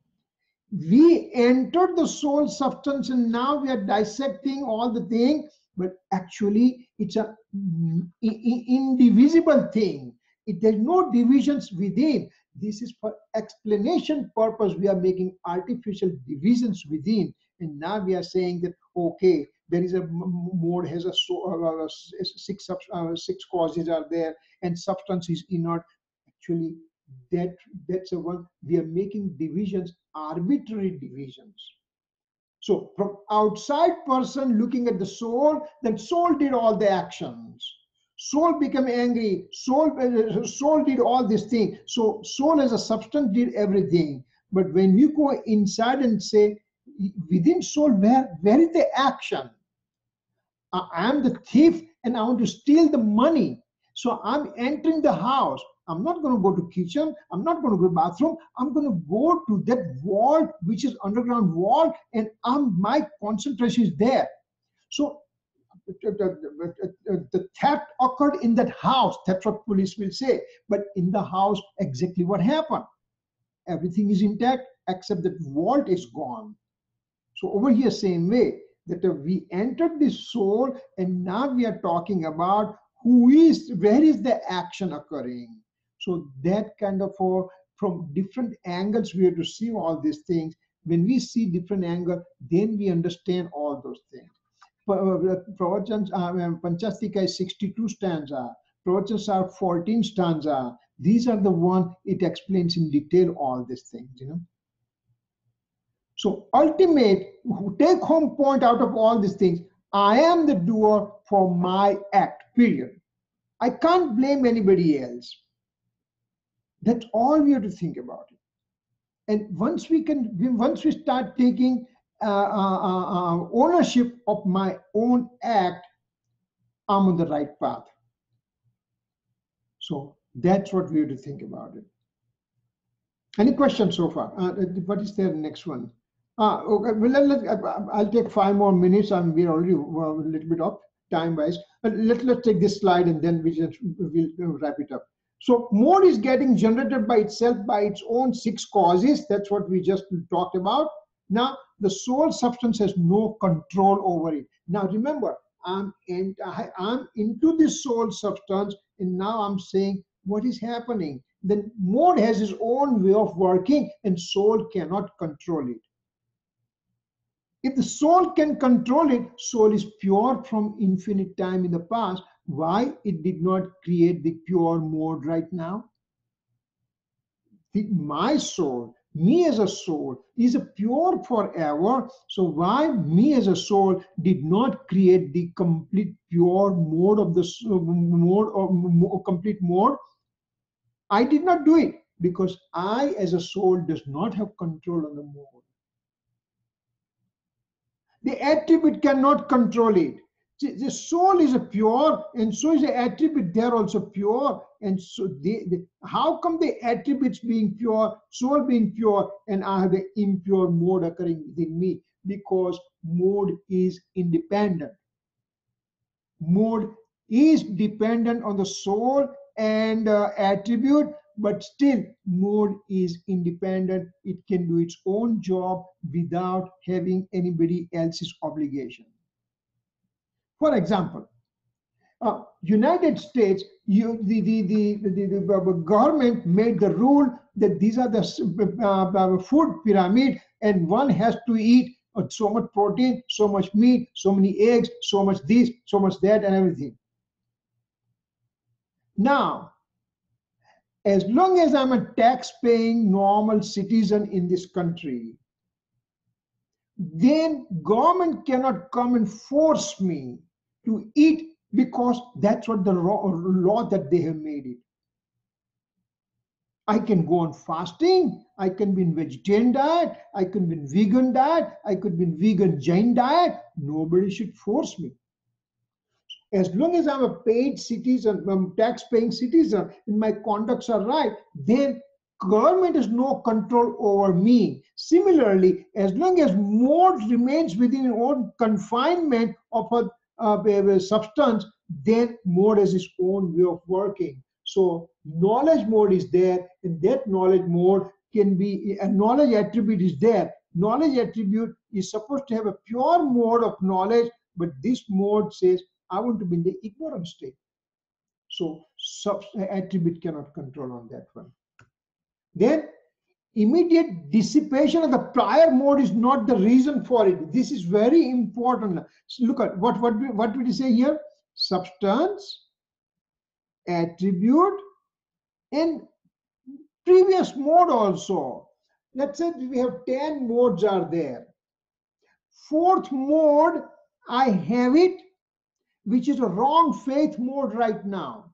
We entered the soul substance and now we are dissecting all the thing, but actually it's an indivisible thing. There's no divisions within. This is for explanation purpose. We are making artificial divisions within, And now we are saying that, okay, there is a mode has a six causes are there, and substance is inert. Actually, that's a one we are making divisions, arbitrary divisions. So from outside person looking at the soul, then soul did all the actions. Soul became angry. Soul did all these things. So soul as a substance did everything. But when we go inside and say, within soul, where is the action? I am the thief and I want to steal the money. So I'm entering the house. I'm not going to go to kitchen. I'm not going to go to bathroom. I'm going to go to that wall, which is underground wall, and my concentration is there. So the theft occurred in that house. That's what police will say. But in the house, exactly what happened? Everything is intact except that vault is gone. So over here, same way, that we entered the soul, and now we are talking about where is the action occurring. So that kind of from different angles we have to see all these things. When we see different angle, then we understand all those things. Panchastika is 62 stanza. Pravachans are 14 stanza. These are the one it explains in detail all these things, So ultimate take home point out of all these things, I am the doer for my act, period. I can't blame anybody else. That's all we have to think about it. And once we start taking ownership of my own act, I'm on the right path. So that's what we have to think about it. Any questions so far? What is the next one? Okay, well, I'll take 5 more minutes. We're already a little bit off time-wise. But let's take this slide and then we'll wrap it up. So mode is getting generated by itself by its own 6 causes. That's what we just talked about. Now, the soul substance has no control over it. Now, remember, I'm into this soul substance, and now I'm saying what is happening. Then mode has its own way of working, and soul cannot control it. If the soul can control it, soul is pure from infinite time in the past. Why it did not create the pure mode right now? My soul, me as a soul, is a pure forever. So why me as a soul did not create the complete pure mode of the mode or complete mode? I did not do it because I as a soul does not have control on the mode. The attribute cannot control it. The soul is a pure, and so is the attribute. They are also pure, and so how come the attributes being pure, soul being pure, and I have the impure mode occurring within me? Because mode is independent. Mode is dependent on the soul and attribute, but still mode is independent. It can do its own job without having anybody else's obligation. For example, United States, the government made the rule that these are the food pyramid, and one has to eat so much protein, so much meat, so many eggs, so much this, so much that, and everything. Now, as long as I'm a tax-paying normal citizen in this country, then government cannot come and force me to eat, because that's what the law that they have made it. I can go on fasting, I can be in vegetarian diet, I can be in vegan diet, I could be in vegan Jain diet. Nobody should force me. As long as I'm a paid citizen, I'm tax-paying citizen, and my conducts are right, then government has no control over me. Similarly, as long as mode remains within its own confinement of a substance, then mode has its own way of working. So knowledge mode is there, and that knowledge mode can be, a knowledge attribute is there. Knowledge attribute is supposed to have a pure mode of knowledge, but this mode says, I want to be in the ignorant state. So attribute cannot control on that one. Then immediate dissipation of the prior mode is not the reason for it. This is very important. So look at what did we say here? Substance, attribute, and previous mode also. Let's say we have 10 modes are there. Fourth mode, I have it, which is a wrong faith mode right now.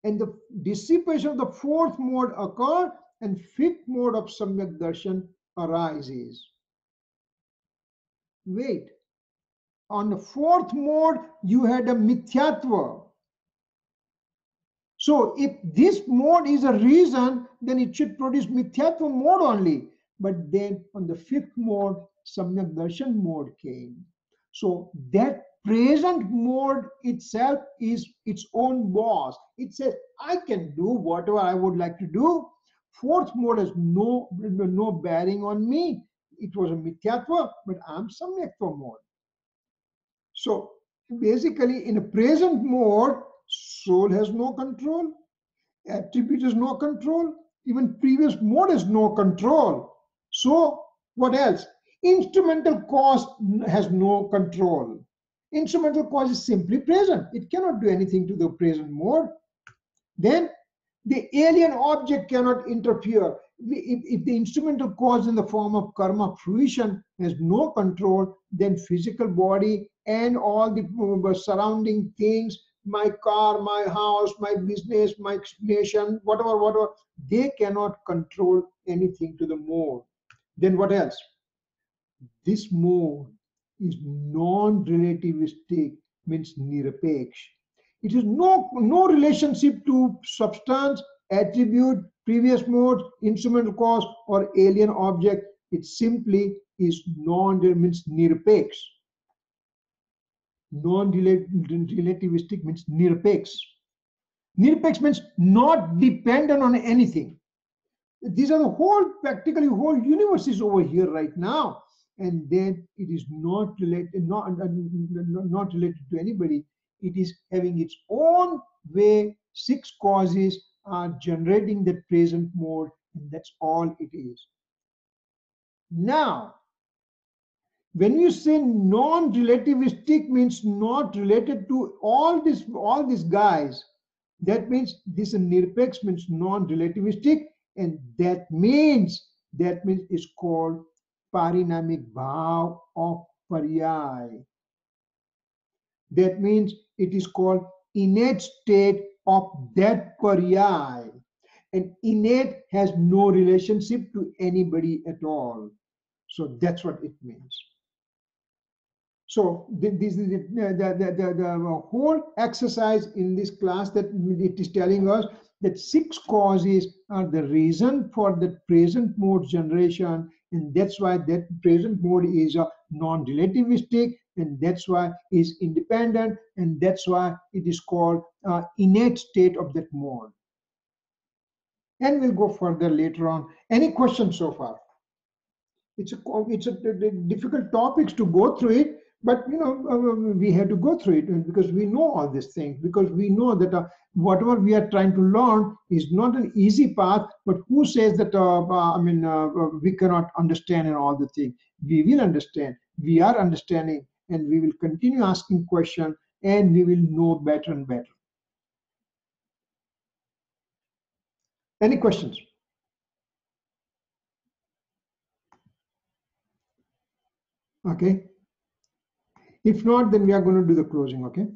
And the dissipation of the fourth mode occur, and fifth mode of Samyak Darshan arises. Wait, on the fourth mode, you had a Mithyatva. So if this mode is a reason, then it should produce Mithyatva mode only. But then on the fifth mode, Samyak Darshan mode came. So that present mode itself is its own boss. It says, I can do whatever I would like to do. Fourth mode has no bearing on me. It was a Mithyatva, but I'm Samyaktva mode. So basically, in a present mode, soul has no control, attribute has no control, even previous mode has no control. So what else? Instrumental cause has no control. Instrumental cause is simply present. It cannot do anything to the present mode. Then the alien object cannot interfere. If the instrumental cause in the form of karma fruition has no control, then physical body and all the surrounding things, my car, my house, my business, my nation, whatever, they cannot control anything to the mode. Then what else? This mode is non-relativistic, means nirapeksh. It has no relationship to substance, attribute, previous mode, instrumental cause, or alien object. It simply is means nirapeksh. Non-relativistic means nirapeksh. Nirapeksh means not dependent on anything. These are practically whole universe is over here right now. And then it is not related, not related to anybody. It is having its own way. 6 causes are generating that present mode, and that's all it is. Now, when you say non-relativistic means not related to all these guys, that means this nirpeksh means non-relativistic, and that means it's called parinamic bhav of paryay. That means it is called innate state of that paryay. And innate has no relationship to anybody at all. So that's what it means. So this is the whole exercise in this class, that it is telling us that 6 causes are the reason for the present mode generation, and that's why that present mode is a non-relativistic, and that's why is independent, and that's why it is called innate state of that mode. And we'll go further later on. Any questions so far? It's a difficult topics to go through it, but we have to go through it because we know all these things, because we know that whatever we are trying to learn is not an easy path. But who says that we cannot understand and all the things? We will understand. We are understanding, and we will continue asking questions, and we will know better and better. Any questions? Okay. If not, then we are going to do the closing. Okay.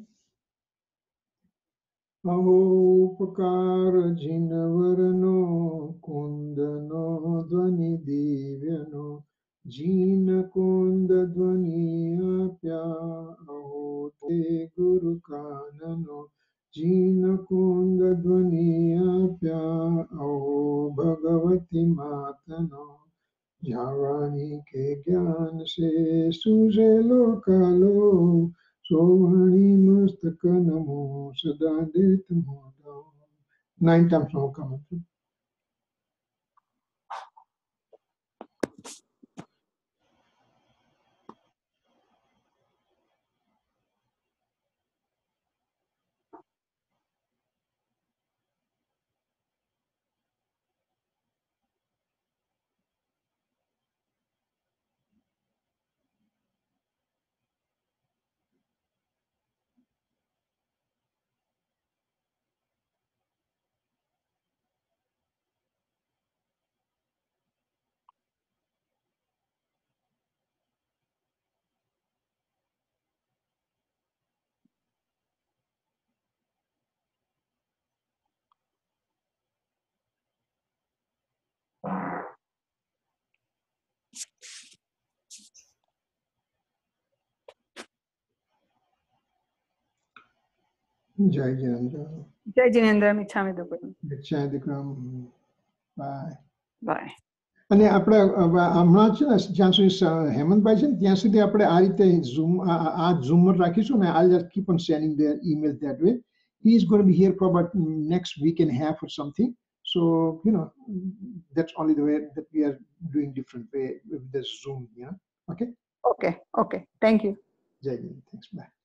Ahopakara Jinavarano Kundano Dvani Divyano Jina Kunda Dvani Apya Ahote Guru Kanano Jina Kunda Dvani Apya Aho Bhagavati Matano Javani Ke Gyan Se Suje Lokalo Sohani Mastaka Namo Sada Detamo. 9 times no comment. Jai Jinendra. Jai Jinendra Michhami Dukkanam. Jai Dikram. Bye. Bye. અને આપણે હમણાં છે ને જ્યાં સુધી હેમંતભાઈ છે ને ત્યાં સુધી આપણે આ રીતે ઝૂમ આ ઝૂમર રાખીશું ને I'll just keep on sending the email that way. He is going to be here for about next week and a half or something. So, you know, that's only the way that we are doing different way with the Zoom, yeah. Okay? Okay. Thank you. Jai Hind. Thanks. Bye.